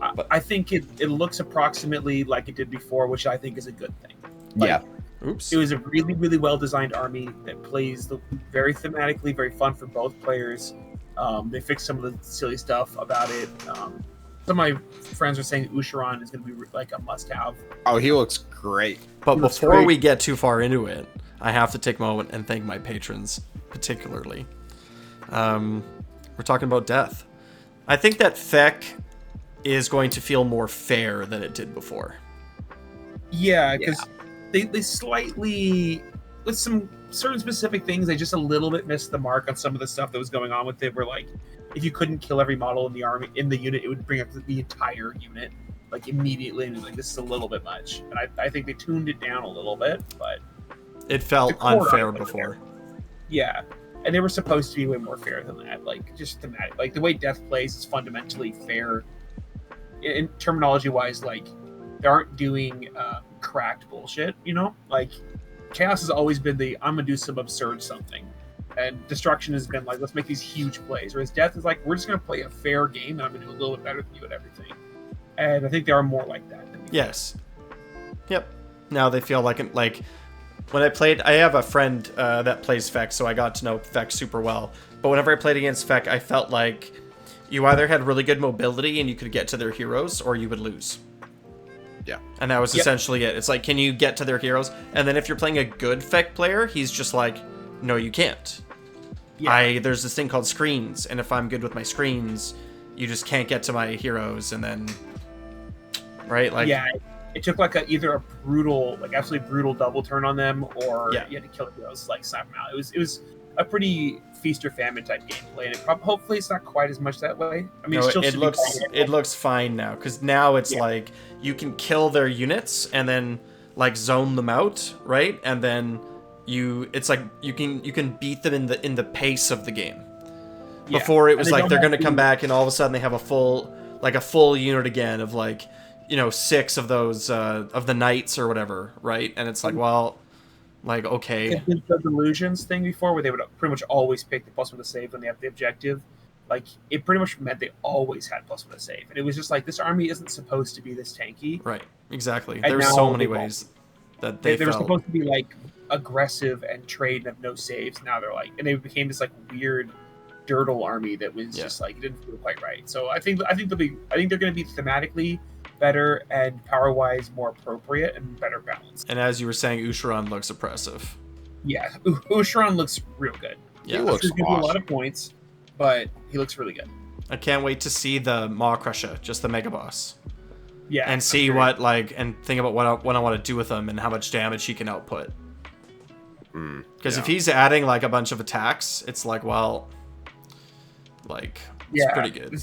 I think it looks approximately like it did before, which I think is a good thing. Yeah. Oops. It was a really, really well-designed army that plays very thematically, very fun for both players. They fixed some of the silly stuff about it. Some of my friends are saying Ossiarch is going to be like a must-have. Oh, he looks great. But before we get too far into it, I have to take a moment and thank my patrons particularly. We're talking about death. I think that Feck is going to feel more fair than it did before. Yeah, because they slightly, with some certain specific things, they just a little bit missed the mark on some of the stuff that was going on with it. Where like, if you couldn't kill every model in the army in the unit, it would bring up the entire unit like immediately, and like this is a little bit much. And I think they tuned it down a little bit, but it felt unfair before. Yeah, and they were supposed to be way more fair than that. Like just thematic, like the way Death plays is fundamentally fair. In terminology wise, like they aren't doing cracked bullshit, you know? Like Chaos has always been I'm gonna do some absurd something, and Destruction has been like, let's make these huge plays, whereas Death is like, we're just gonna play a fair game and I'm gonna do a little bit better than you at everything. And I think they are more like that than yes. Yep. Now they feel like when I played, I have a friend that plays Feck, so I got to know Feck super well. But whenever I played against Feck, I felt like you either had really good mobility and you could get to their heroes, or you would lose. Yeah. And that was essentially it. It's like, can you get to their heroes? And then if you're playing a good Feck player, he's just like, no, you can't. Yeah. There's this thing called screens, and if I'm good with my screens, you just can't get to my heroes, and then... Right? Like... Yeah, it took like absolutely brutal double turn on them, or you had to kill the heroes, like snap them out. It was a pretty feast or famine type gameplay, and hopefully it's not quite as much that way. I mean, it looks fine now, because now it's like you can kill their units and then like zone them out, right? And then it's like you can beat them in the pace of the game. Yeah. Before it was like they're gonna come back and all of a sudden they have a full unit again of like, 6 of those of the knights or whatever, right? And it's like, well, like, okay. It did the delusions thing before, where they would pretty much always pick the +1 to save when they have the objective. Like, it pretty much meant they always had +1 to save, and it was just like, this army isn't supposed to be this tanky. Right. Exactly. There's so many ways that they were supposed to be like aggressive and trade and have no saves. Now they're like, and they became this like weird dirtle army that was just like, it didn't feel quite right. So I think they're going to be thematically better and power-wise more appropriate and better balanced. And as you were saying, Ossiarch looks oppressive. Yeah, Ossiarch looks real good. Yeah, he looks awesome. A lot of points, but he looks really good. I can't wait to see the Maw Crusher, just the Mega Boss. Yeah, and see and think about what I want to do with him and how much damage he can output. Because if he's adding like a bunch of attacks, it's like, well, like it's pretty good.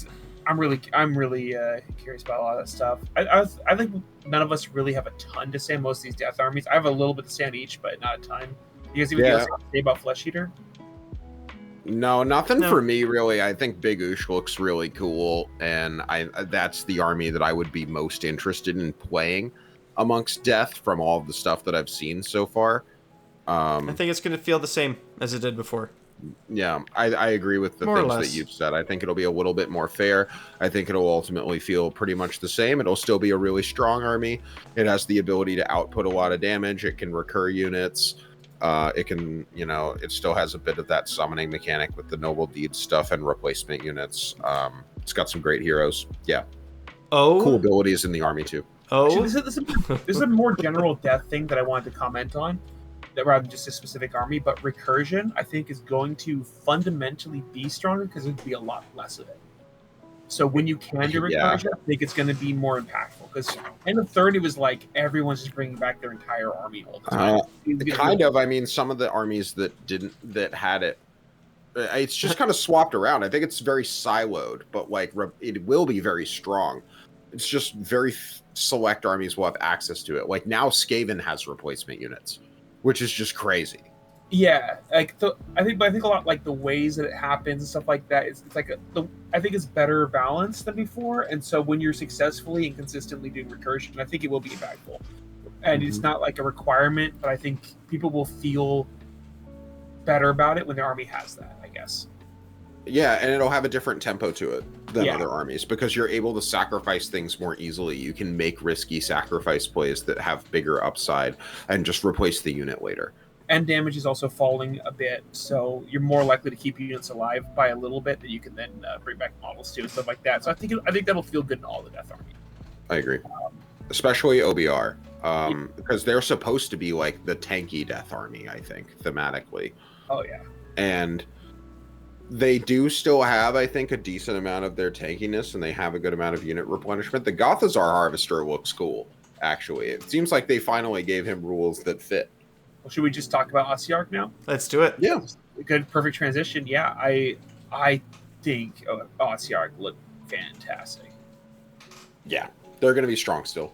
I'm really curious about a lot of that stuff. I think none of us really have a ton to say on most of these death armies. I have a little bit to say on each, but not a ton. You guys even else to say about Flesh Eater? No, nothing for me really. I think Big Oosh looks really cool, and that's the army that I would be most interested in playing amongst death from all of the stuff that I've seen so far. I think it's going to feel the same as it did before. Yeah, I agree with the things that you've said. I think it'll be a little bit more fair. I think it'll ultimately feel pretty much the same. It'll still be a really strong army. It has the ability to output a lot of damage. It can recur units. It can, it still has a bit of that summoning mechanic with the Noble Deed stuff and replacement units. It's got some great heroes. Yeah. Oh. Cool abilities in the army too. Oh. Actually, this is a more general death thing that I wanted to comment on, rather than just a specific army. But recursion, I think, is going to fundamentally be stronger because there'd be a lot less of it. So when you can do recursion, I think it's going to be more impactful. Because end of third, it was like everyone's just bringing back their entire army all the time. I mean, some of the armies that had it, it's just kind of swapped around. I think it's very siloed, but like it will be very strong. It's just very select armies will have access to it. Like now, Skaven has replacement units, which is just crazy. Yeah, like I think a lot like the ways that it happens and stuff like that. It's like I think it's better balanced than before, and so when you're successfully and consistently doing recursion, I think it will be impactful. And it's not like a requirement, but I think people will feel better about it when their army has that, I guess. Yeah, and it'll have a different tempo to it than other armies because you're able to sacrifice things more easily. You can make risky sacrifice plays that have bigger upside and just replace the unit later. And damage is also falling a bit, so you're more likely to keep units alive by a little bit that you can then bring back models to and stuff like that. So I think that'll feel good in all the Death Army. I agree, especially OBR, because they're supposed to be like the tanky Death Army. I think thematically. Oh yeah, and they do still have, I think, a decent amount of their tankiness, and they have a good amount of unit replenishment. The Gothazar Harvester looks cool, actually. It seems like they finally gave him rules that fit. Well, should we just talk about Ossiarch now? Let's do it. Yeah. Good, perfect transition. Yeah, I think Ossiarch looked fantastic. Yeah, they're going to be strong still.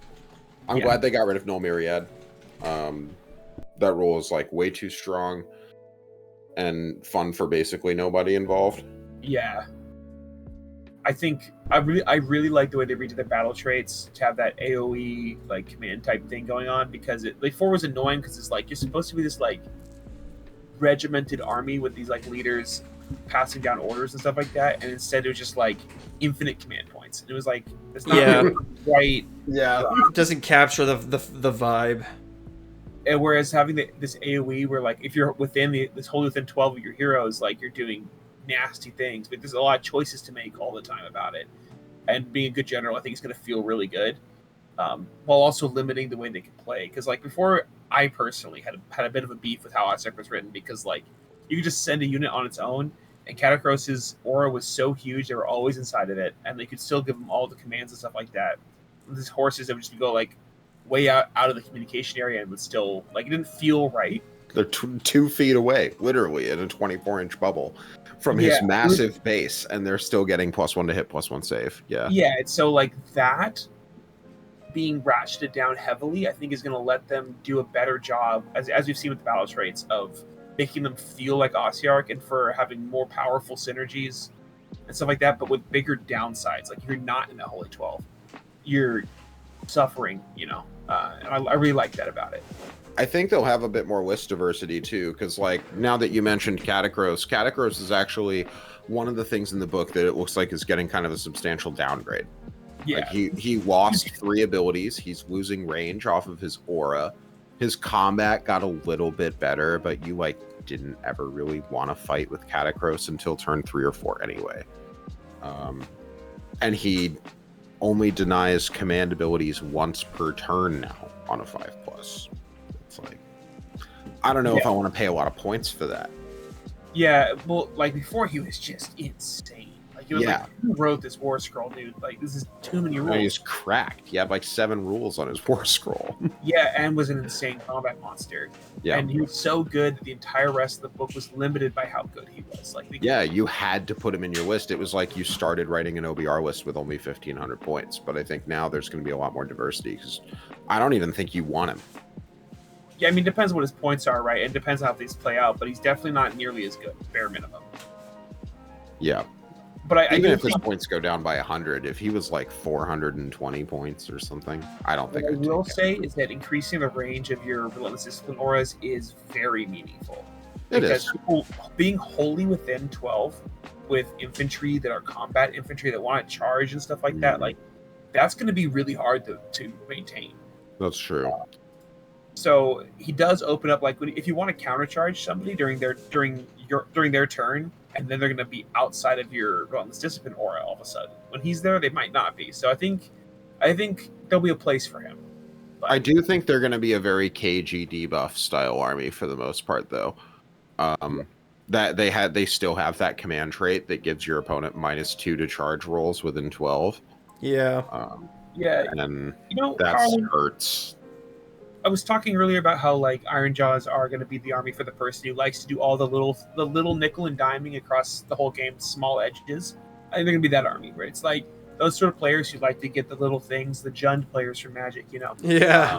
I'm glad they got rid of Null Myriad. That rule is like way too strong and fun for basically nobody involved. Yeah. I think I really like the way they redid their battle traits to have that AoE like command type thing going on, because it like 4 was annoying because it's like you're supposed to be this like regimented army with these like leaders passing down orders and stuff like that, and instead it was just like infinite command points. And it was like it's not really right. Yeah, it doesn't capture the vibe. And whereas having this AoE where like if you're within within 12 of your heroes, like you're doing nasty things, but there's a lot of choices to make all the time about it. And being a good general, I think, is going to feel really good, while also limiting the way they can play. Because like before, I personally had a bit of a beef with how Ossiarch was written, because like you could just send a unit on its own, and Katakros' aura was so huge they were always inside of it, and they could still give them all the commands and stuff like that. These horses that would just go like way out of the communication area and would still like it didn't feel right. They're 2 feet away, literally, in a 24-inch bubble from his massive base, and they're still getting +1 to hit, +1 save. Yeah. Yeah, it's so like that being ratcheted down heavily, I think is going to let them do a better job, as we've seen with the battle traits, of making them feel like Ossiarch and for having more powerful synergies and stuff like that, but with bigger downsides. Like if you're not in the Holy 12, you're suffering, and I really like that about it. I think they'll have a bit more list diversity too, because like now that you mentioned Katakros is actually one of the things in the book that it looks like is getting kind of a substantial downgrade. Yeah, like he lost 3 abilities. He's losing range off of his aura. His combat got a little bit better, but you like didn't ever really want to fight with Katakros until turn 3 or 4 anyway. And he only denies command abilities once per turn now on a 5+. It's like, I don't know if I want to pay a lot of points for that. Yeah, well, like before he was just insane. Like he was like, who wrote this war scroll, dude? Like this is too many rules. He's cracked. He had like 7 rules on his war scroll. Yeah, and was an insane combat monster. Yeah, and he was so good that the entire rest of the book was limited by how good he was. Like, you had to put him in your list. It was like you started writing an OBR list with only 1,500 points. But I think now there's going to be a lot more diversity because I don't even think you want him. Yeah, I mean, it depends on what his points are, right? It depends on how these play out, but he's definitely not nearly as good, bare minimum. Yeah. But even if his points go down by 100, if he was like 420 points or something, I don't think what I will say is that increasing the range of your Relentless Discipline auras is very meaningful. Because being wholly within 12 with infantry that are combat infantry that want to charge and stuff like that, like that's going to be really hard to maintain. That's true. So he does open up, like if you want to countercharge somebody during their turn, and then they're going to be outside of your Relentless Discipline aura all of a sudden. When he's there, they might not be. So I think there'll be a place for him. But I do think they're going to be a very KG debuff style army for the most part, though. That they still have that command trait that gives your opponent -2 to charge rolls within 12. Yeah. And that hurts. I was talking earlier about how like Ironjaws are going to be the army for the person who likes to do all the little nickel and diming across the whole game, small edges. I think they're going to be that army, right? It's like those sort of players who like to get the little things, the Jund players from Magic, Yeah.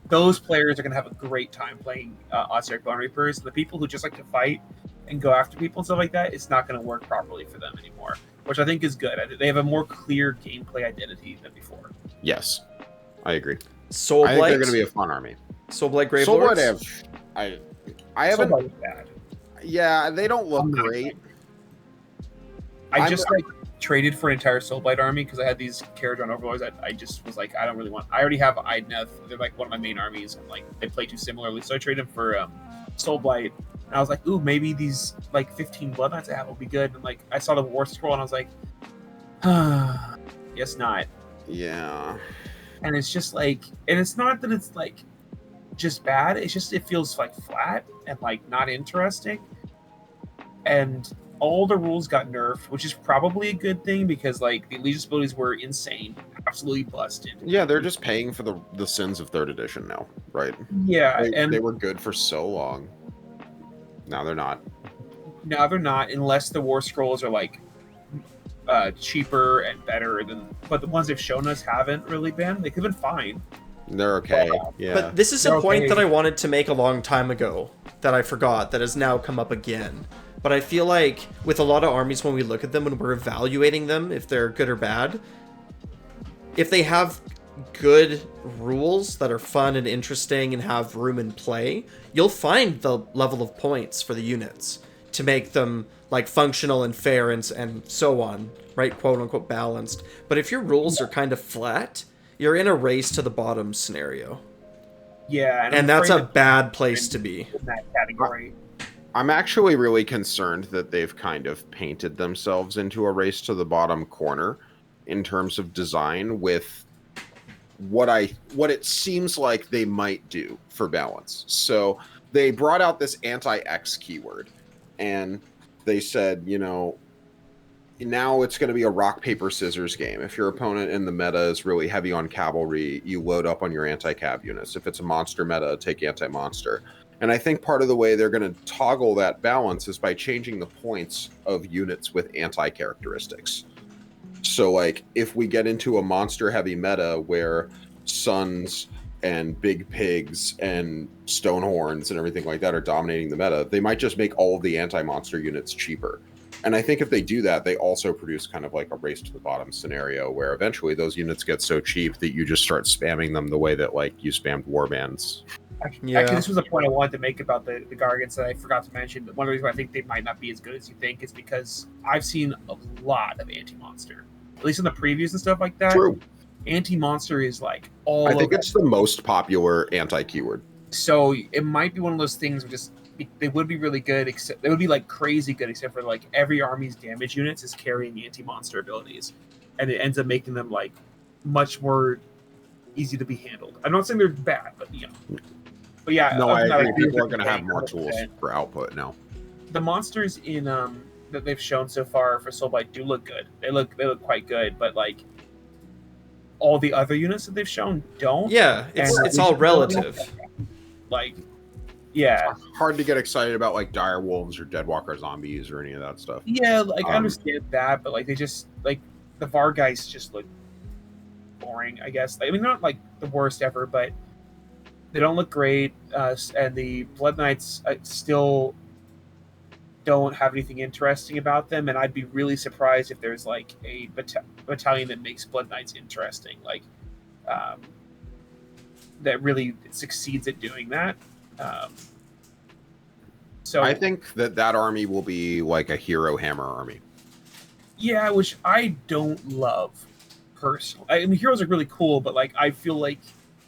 Those players are going to have a great time playing Ossiarch Bonereapers. The people who just like to fight and go after people and stuff like that, it's not going to work properly for them anymore, which I think is good. They have a more clear gameplay identity than before. Yes, I agree. Soulblight. I think they're going to be a fun army. Soulblight Gravelords. Soulblight I haven't. Soulblight is bad. Yeah, they don't look great. I just traded for an entire Soulblight army because I had these Caradron Overlords that I just was like, I don't really want. I already have Idneth. They're like one of my main armies, and like they play too similarly. So I traded them for Soulblight. And I was like, ooh, maybe these like 15 Blood Knights I have will be good. And like I saw the War Scroll and I was like, guess not. Yeah. And it's just like, and it's not that it's like just bad. It's just it feels like flat and like not interesting. And all the rules got nerfed, which is probably a good thing because like the Allegiance abilities were insane, absolutely busted. Yeah, they're just paying for the sins of 3rd edition now, right? Yeah, and they were good for so long. Now they're not. Now they're not, unless the War Scrolls are like cheaper and better than. But the ones they've shown us haven't really been. They could have been fine. They're okay. Yeah. But this is a point that I wanted to make a long time ago that I forgot that has now come up again. But I feel like with a lot of armies, when we look at them, when we're evaluating them, if they're good or bad, if they have good rules that are fun and interesting and have room in play, you'll find the level of points for the units to make them like functional and fair and so on, right? Quote unquote balanced. But if your rules are kind of flat, you're in a race to the bottom scenario. Yeah, and that's a bad place to be. In that category. I'm actually really concerned that they've kind of painted themselves into a race to the bottom corner in terms of design with what it seems like they might do for balance. So they brought out this anti-X keyword and they said, you know, now it's going to be a rock, paper, scissors game. If your opponent in the meta is really heavy on cavalry, you load up on your anti-cav units. If it's a monster meta, take anti-monster. And I think part of the way they're going to toggle that balance is by changing the points of units with anti-characteristics. So, like, if we get into a monster-heavy meta where Suns and Big Pigs and Stonehorns and everything like that are dominating the meta, they might just make all of the anti-monster units cheaper. And I think if they do that, they also produce kind of like a race to the bottom scenario where eventually those units get so cheap that you just start spamming them the way that, like, you spammed warbands. Actually, this was a point I wanted to make about the Gargants that I forgot to mention. One of the reasons why I think they might not be as good as you think is because I've seen a lot of anti-monster. At least in the previews and stuff like that. True. Anti-monster is like all I think it's the most popular anti-keyword. So it might be one of those things where just they would be really good, except they would be like crazy good, except for like every army's damage units is carrying anti-monster abilities. And it ends up making them like much more easy to be handled. I'm not saying they're bad, but you know. But yeah, no, I agree. People are going to have more tools for output now. The monsters in that they've shown so far for Soulblight do look good. They look quite good, but like all the other units that they've shown don't. Yeah, it's all relative. Like, yeah, hard to get excited about like dire wolves or deadwalker zombies or any of that stuff. Yeah, like I understand that, but like they just like the Vargeists just look boring. I guess. I mean, not like the worst ever, but they don't look great, and the Blood Knights still don't have anything interesting about them, and I'd be really surprised if there's like a battalion that makes Blood Knights interesting, like that really succeeds at doing that. So I think that army will be like a hero hammer army. Yeah, which I don't love personally. I mean, heroes are really cool, but like I feel like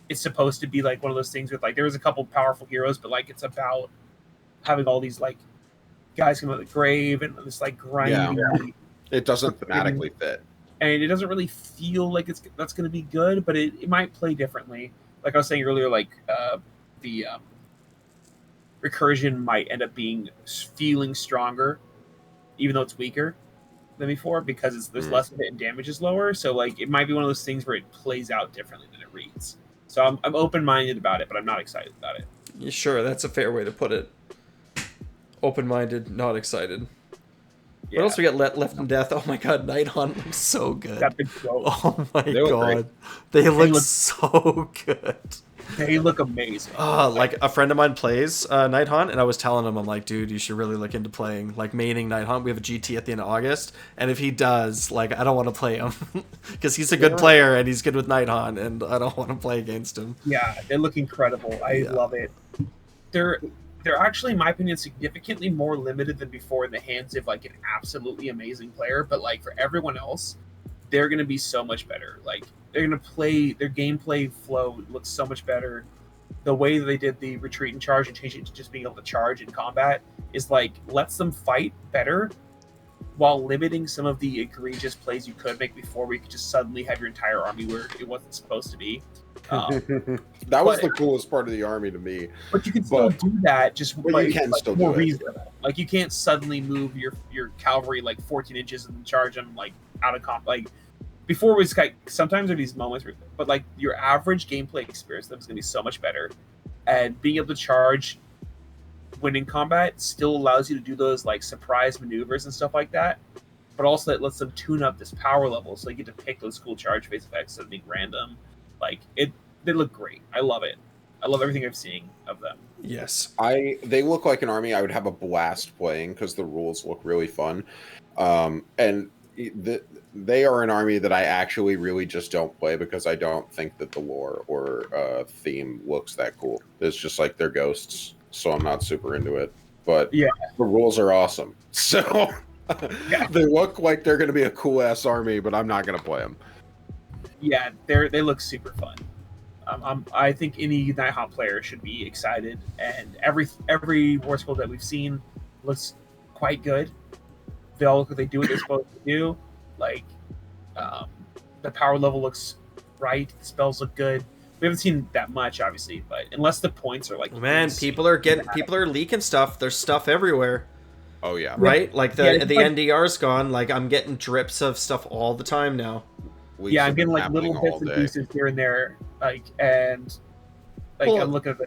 it's supposed to be like one of those things with like there's a couple powerful heroes, but like it's about having all these like guys come out of the grave and this like grinding. Yeah. It doesn't thematically fit, and it doesn't really feel like that's going to be good, but it might play differently. Like I was saying earlier, like the recursion might end up feeling stronger, even though it's weaker than before because there's less of it and damage is lower. So like it might be one of those things where it plays out differently than it reads. So I'm open-minded about it, but I'm not excited about it. Yeah, sure, that's a fair way to put it. Open-minded, not excited. Yeah. What else we got left in death? Oh my god, Nighthaunt looks so good. That big goat. Oh my god. They look so good. They look amazing. Like a friend of mine plays Nighthaunt, and I was telling him, I'm like, dude, you should really look into playing, like, maining Nighthaunt. We have a GT at the end of August, and if he does, like, I don't want to play him, because he's a good player, and he's good with Nighthaunt, and I don't want to play against him. Yeah, they look incredible. I love it. They're they're actually, in my opinion, significantly more limited than before in the hands of like an absolutely amazing player. But like for everyone else, they're going to be so much better. Like they're going to play, their gameplay flow looks so much better. The way that they did the retreat and charge and change it to just being able to charge in combat is like lets them fight better while limiting some of the egregious plays you could make before, where you could just suddenly have your entire army where it wasn't supposed to be. That was the coolest part of the army to me. But you can still do that, just but like, you can like still more do it. reasonable. Like you can't suddenly move your cavalry like 14 inches and charge them like out of comp. Like before, it was like sometimes there are these moments, where, but like your average gameplay experience of them is going to be so much better, and being able to charge when in combat still allows you to do those like surprise maneuvers and stuff like that, but also it lets them tune up this power level, so you get to pick those cool charge phase effects that being random. Like they look great. I love it. I love everything I'm seeing of them. Yes, they look like an army I would have a blast playing because the rules look really fun, and they are an army that I actually really just don't play because I don't think that the lore or theme looks that cool. It's just like they're ghosts, so I'm not super into it. But yeah, the rules are awesome, so they look like they're going to be a cool ass army, but I'm not going to play them. Yeah, they look super fun. I think any Nighthaunt player should be excited, and every war school that we've seen looks quite good. They all look like they do what they're supposed to do. Like the power level looks right, the spells look good. We haven't seen that much, obviously, but unless the points are like man, people are leaking stuff. There's stuff everywhere. Oh yeah, right. Like the NDR's gone. Like I'm getting drips of stuff all the time now. I'm getting like little bits and pieces here and there, like I'm looking at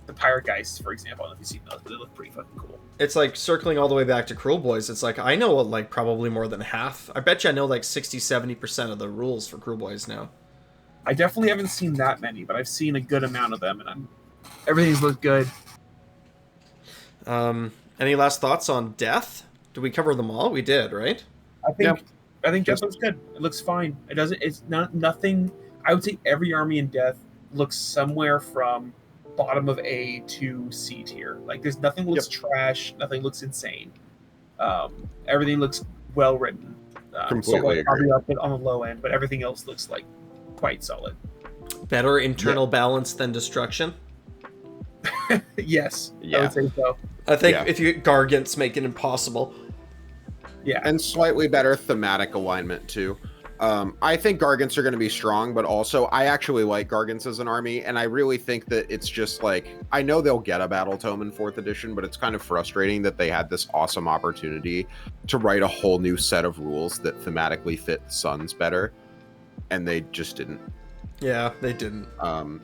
the Pirate Geist, for example. I don't know if you've seen those, but they look pretty fucking cool. It's like circling all the way back to Cruel Boys. It's like I know like probably more than half. I bet you I know like 60-70% of the rules for Cruel Boys now. I definitely haven't seen that many, but I've seen a good amount of them, and everything's looked good. Any last thoughts on Death? Did we cover them all? We did, right? I think Death looks good. It looks fine. It's not nothing. I would say every army in Death looks somewhere from bottom of A to C tier. Like there's nothing looks trash. Nothing looks insane. Everything looks well written. Completely agree. Probably up on the low end, but everything else looks like quite solid. Better internal balance than destruction. Yes, I would say so. I think if you get Gargants, make it impossible. Yeah, and slightly better thematic alignment too. I think Gargants are going to be strong, but also I actually like Gargants as an army, and I really think that it's just like, I know they'll get a Battle Tome in 4th edition, but it's kind of frustrating that they had this awesome opportunity to write a whole new set of rules that thematically fit the Suns better, and they just didn't. Yeah, they didn't.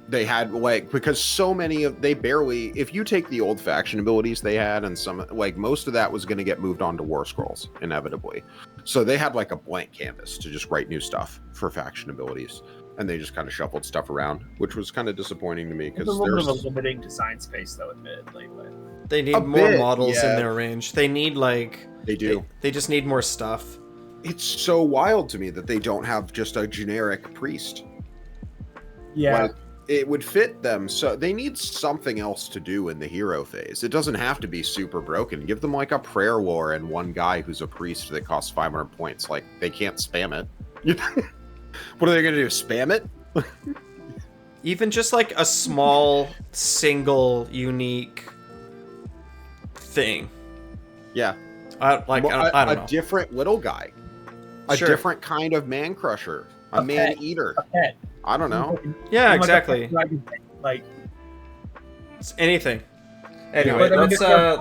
They had like, because so many of, they barely, if you take the old faction abilities they had, and some, like most of that was going to get moved on to War Scrolls inevitably. So they had like a blank canvas to just write new stuff for faction abilities, and they just kind of shuffled stuff around, which was kind of disappointing to me because there's a limiting design space though, admittedly. But they need more models in their range. They need like They just need more stuff. It's so wild to me that they don't have just a generic priest. Yeah. Like, it would fit them, so they need something else to do in the hero phase. It doesn't have to be super broken. Give them like a prayer war and one guy who's a priest that costs 500 points. Like, they can't spam it. What are they going to do, spam it? Even just like a small, single, unique thing. Yeah. I don't know. A different little guy. A different kind of man crusher. A man eater. A pet. I don't know. Yeah, exactly. Like it's anything. Anyway, but let's so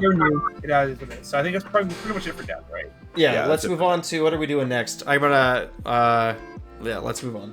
I think that's probably pretty much it for Death, right? Yeah, let's move on to what are we doing next? I'm gonna let's move on.